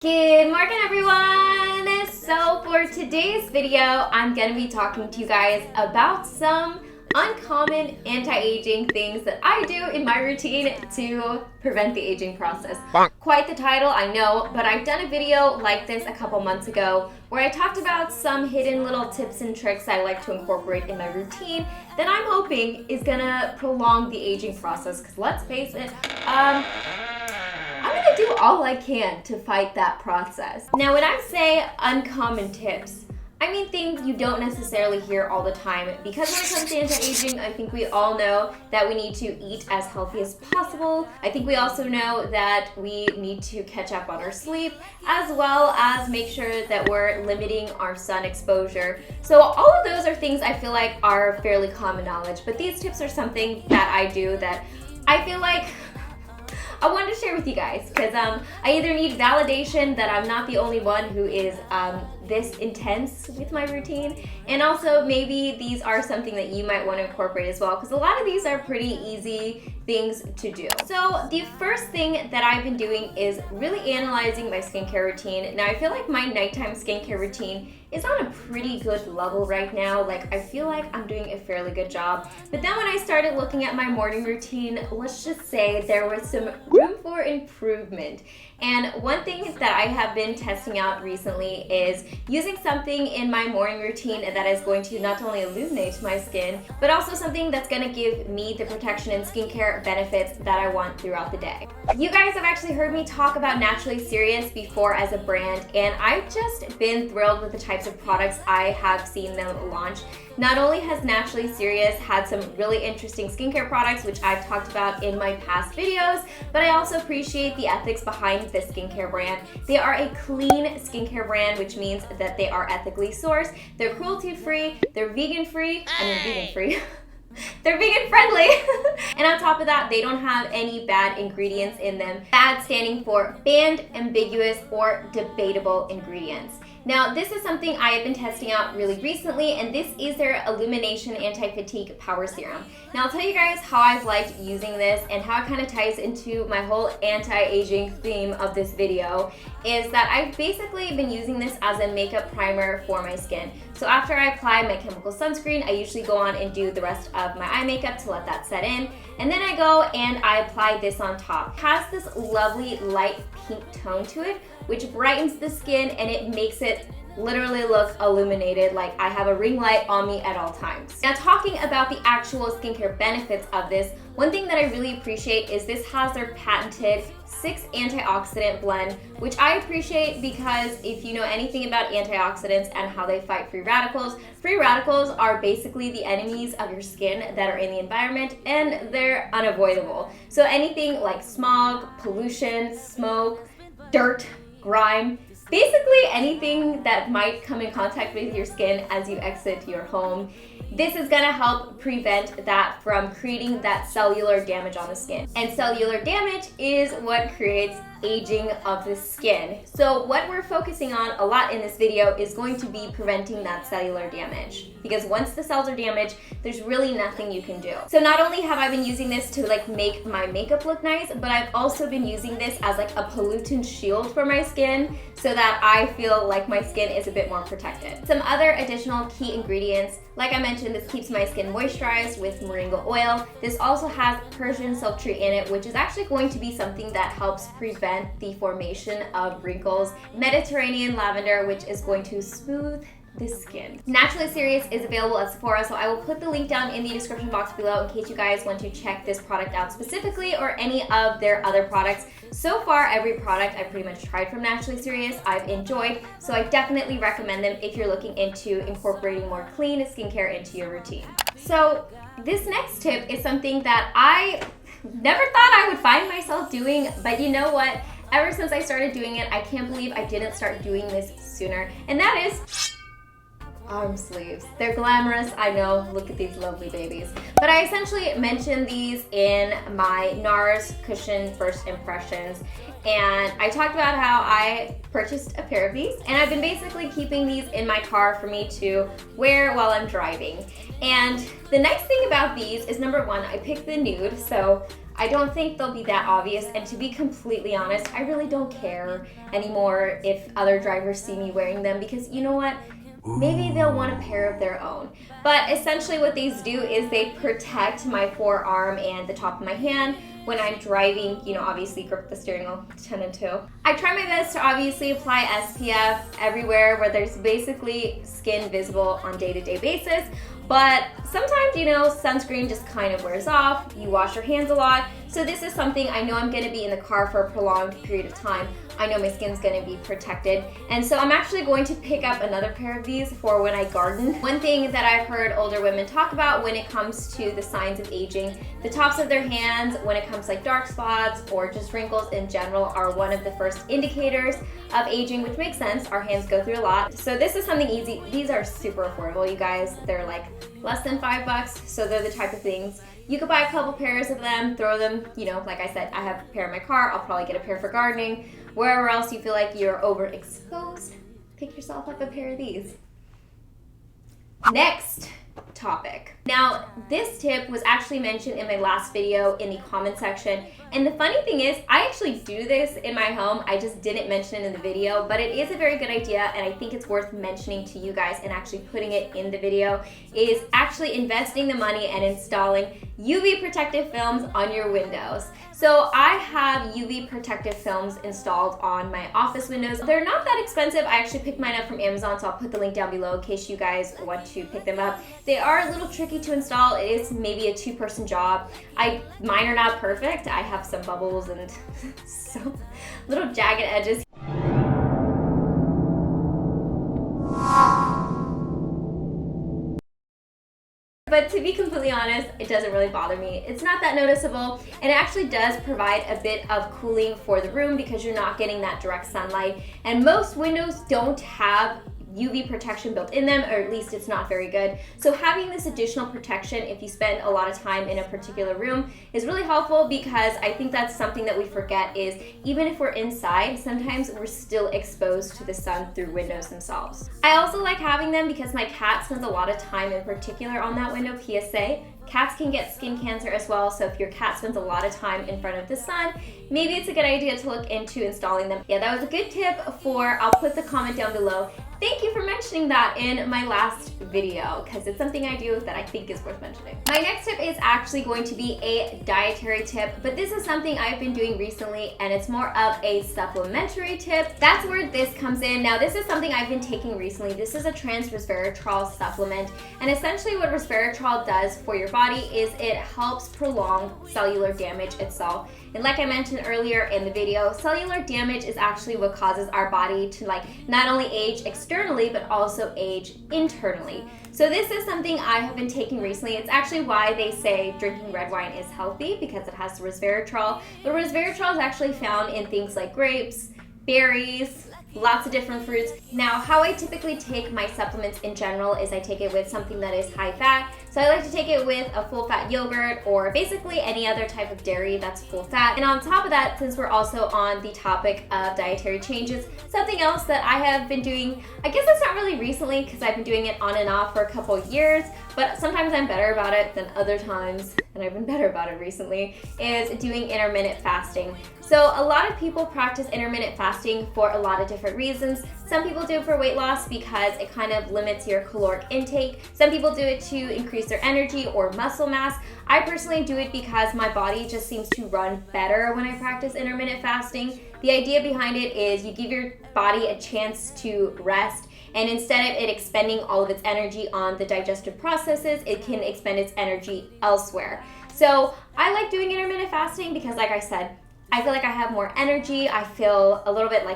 Good morning, everyone! So for today's video, I'm going to be talking to you guys about some uncommon anti-aging things that I do in my routine to prevent the aging process. Quite the title, I know, but I've done a video like this a couple months ago where I talked about some hidden little tips and tricks I like to incorporate in my routine that I'm hoping is going to prolong the aging process, because let's face it, I'm gonna do all I can to fight that process. Now, when I say uncommon tips, I mean things you don't necessarily hear all the time, because when it comes to anti-aging, I think we all know that we need to eat as healthy as possible. I think we also know that we need to catch up on our sleep, as well as make sure that we're limiting our sun exposure. So all of those are things I feel like are fairly common knowledge, but these tips are something that I do that I feel like I wanted to share with you guys, because I either need validation that I'm not the only one who is this intense with my routine, and also maybe these are something that you might want to incorporate as well, because a lot of these are pretty easy things to do. So the first thing that I've been doing is really analyzing my skincare routine. Now, I feel like my nighttime skincare routine is on a pretty good level right now. Like, I feel like I'm doing a fairly good job. But then when I started looking at my morning routine, let's just say there was some room for improvement. And one thing that I have been testing out recently is using something in my morning routine that is going to not only illuminate my skin, but also something that's going to give me the protection and skincare benefits that I want throughout the day. You guys have actually heard me talk about Naturally Serious before as a brand, and I've just been thrilled with the types of products I have seen them launch. Not only has Naturally Serious had some really interesting skincare products, which I've talked about in my past videos, but I also appreciate the ethics behind this skincare brand. They are a clean skincare brand, which means that they are ethically sourced, they're cruelty-free, they're vegan-free, vegan-free. They're vegan friendly. And on top of that, they don't have any bad ingredients in them. Bad standing for banned, ambiguous, or debatable ingredients. Now, this is something I have been testing out really recently, and this is their Illumination Anti-Fatigue Power Serum. Now, I'll tell you guys how I've liked using this and how it kind of ties into my whole anti-aging theme of this video, is that I've basically been using this as a makeup primer for my skin. So after I apply my chemical sunscreen, I usually go on and do the rest of my eye makeup to let that set in. And then I go and I apply this on top. It has this lovely light pink tone to it, which brightens the skin and it makes it literally look illuminated, like I have a ring light on me at all times. Now, talking about the actual skincare benefits of this, one thing that I really appreciate is this has their patented 6 antioxidant blend, which I appreciate because if you know anything about antioxidants and how they fight free radicals are basically the enemies of your skin that are in the environment, and they're unavoidable. So anything like smog, pollution, smoke, dirt, grime, basically anything that might come in contact with your skin as you exit your home, this is gonna help prevent that from creating that cellular damage on the skin. And cellular damage is what creates aging of the skin. So what we're focusing on a lot in this video is going to be preventing that cellular damage, because once the cells are damaged, there's really nothing you can do. So not only have I been using this to like make my makeup look nice, but I've also been using this as like a pollutant shield for my skin so that I feel like my skin is a bit more protected. Some other additional key ingredients, like I mentioned, this keeps my skin moisturized with moringa oil. This also has Persian silk tree in it, which is actually going to be something that helps prevent the formation of wrinkles. Mediterranean lavender, which is going to smooth the skin. Naturally Serious is available at Sephora, so I will put the link down in the description box below in case you guys want to check this product out specifically, or any of their other products. So far, every product I've pretty much tried from Naturally Serious I've enjoyed, so I definitely recommend them if you're looking into incorporating more clean skincare into your routine. So this next tip is something that I never thought I would find myself doing, but you know what? Ever since I started doing it, I can't believe I didn't start doing this sooner, and that is arm sleeves. They're glamorous, I know, look at these lovely babies. But I essentially mentioned these in my NARS cushion first impressions, and I talked about how I purchased a pair of these, and I've been basically keeping these in my car for me to wear while I'm driving. And the nice thing about these is, number one, I picked the nude, so I don't think they'll be that obvious, and to be completely honest, I really don't care anymore if other drivers see me wearing them, because you know what? Maybe they'll want a pair of their own. But essentially what these do is they protect my forearm and the top of my hand when I'm driving, you know, obviously grip the steering wheel 10 and 2. I try my best to obviously apply SPF everywhere where there's basically skin visible on day-to-day basis. But sometimes, you know, sunscreen just kind of wears off. You wash your hands a lot. So this is something I know I'm gonna be in the car for a prolonged period of time. I know my skin's gonna be protected. And so I'm actually going to pick up another pair of these for when I garden. One thing that I've heard older women talk about when it comes to the signs of aging, the tops of their hands, when it comes to like dark spots or just wrinkles in general, are one of the first indicators of aging, which makes sense. Our hands go through a lot. So this is something easy. These are super affordable, you guys. They're like less than $5, so they're the type of things you could buy a couple pairs of them, throw them, you know, like I said, I have a pair in my car, I'll probably get a pair for gardening. Wherever else you feel like you're overexposed, pick yourself up a pair of these. Next topic. Now, this tip was actually mentioned in my last video in the comment section, and the funny thing is, I actually do this in my home. I just didn't mention it in the video, but it is a very good idea, and I think it's worth mentioning to you guys and actually putting it in the video, is actually investing the money and installing UV protective films on your windows. So I have UV protective films installed on my office windows. They're not that expensive. I actually picked mine up from Amazon, so I'll put the link down below in case you guys want to pick them up. They are a little tricky to install. It is maybe a 2-person job. Mine are not perfect. I have some bubbles and some little jagged edges. But to be completely honest, it doesn't really bother me. It's not that noticeable, and it actually does provide a bit of cooling for the room because you're not getting that direct sunlight. And most windows don't have UV protection built in them, or at least it's not very good. So having this additional protection if you spend a lot of time in a particular room is really helpful, because I think that's something that we forget is even if we're inside, sometimes we're still exposed to the sun through windows themselves. I also like having them because my cat spends a lot of time in particular on that window, PSA. Cats can get skin cancer as well, so if your cat spends a lot of time in front of the sun, maybe it's a good idea to look into installing them. Yeah, that was a good tip I'll put the comment down below. Thank you for mentioning that in my last video, because it's something I do that I think is worth mentioning. My next tip is actually going to be a dietary tip, but this is something I've been doing recently, and it's more of a supplementary tip. That's where this comes in. Now, this is something I've been taking recently. This is a trans resveratrol supplement, and essentially what resveratrol does for your body is it helps prolong cellular damage itself. And like I mentioned earlier in the video, cellular damage is actually what causes our body to not only age externally, but also age internally. So this is something I have been taking recently. It's actually why they say drinking red wine is healthy, because it has resveratrol. But resveratrol is actually found in things like grapes, berries, lots of different fruits. Now, how I typically take my supplements in general is I take it with something that is high fat. So I like to take it with a full fat yogurt or basically any other type of dairy that's full fat. And on top of that, since we're also on the topic of dietary changes, something else that I have been doing, I guess that's not really recently because I've been doing it on and off for a couple years, but sometimes I'm better about it than other times, and I've been better about it recently, is doing intermittent fasting. So a lot of people practice intermittent fasting for a lot of different reasons. Some people do it for weight loss because it kind of limits your caloric intake. Some people do it to increase their energy or muscle mass. I personally do it because my body just seems to run better when I practice intermittent fasting. The idea behind it is you give your body a chance to rest, and instead of it expending all of its energy on the digestive processes, it can expend its energy elsewhere. So I like doing intermittent fasting because, like I said, I feel like I have more energy. I feel a little bit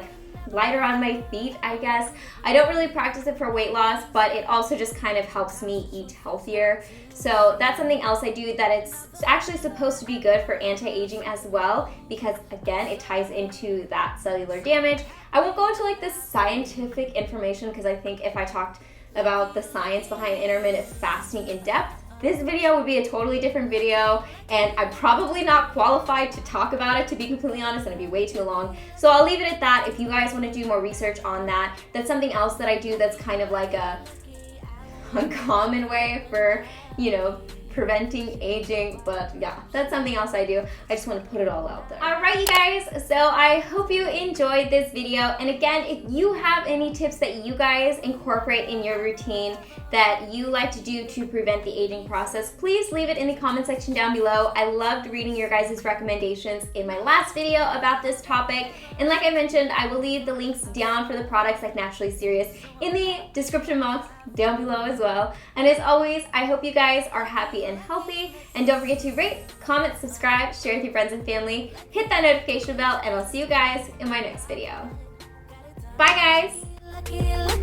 lighter on my feet, I guess. I don't really practice it for weight loss, but it also just kind of helps me eat healthier. So that's something else I do that it's actually supposed to be good for anti-aging as well, because again, it ties into that cellular damage. I won't go into the scientific information because I think if I talked about the science behind intermittent fasting in depth, this video would be a totally different video, and I'm probably not qualified to talk about it, to be completely honest, and it'd be way too long. So I'll leave it at that. If you guys want to do more research on that, that's something else that I do that's kind of like a uncommon way for, preventing aging, but yeah, that's something else I do. I just want to put it all out there. Alright you guys, so I hope you enjoyed this video, and again, if you have any tips that you guys incorporate in your routine that you like to do to prevent the aging process, please leave it in the comment section down below. I loved reading your guys' recommendations in my last video about this topic, and like I mentioned, I will leave the links down for the products like Naturally Serious in the description box down below as well. And as always, I hope you guys are happy and healthy, and don't forget to rate, comment, subscribe, share with your friends and family, hit that notification bell, and I'll see you guys in my next video. Bye guys!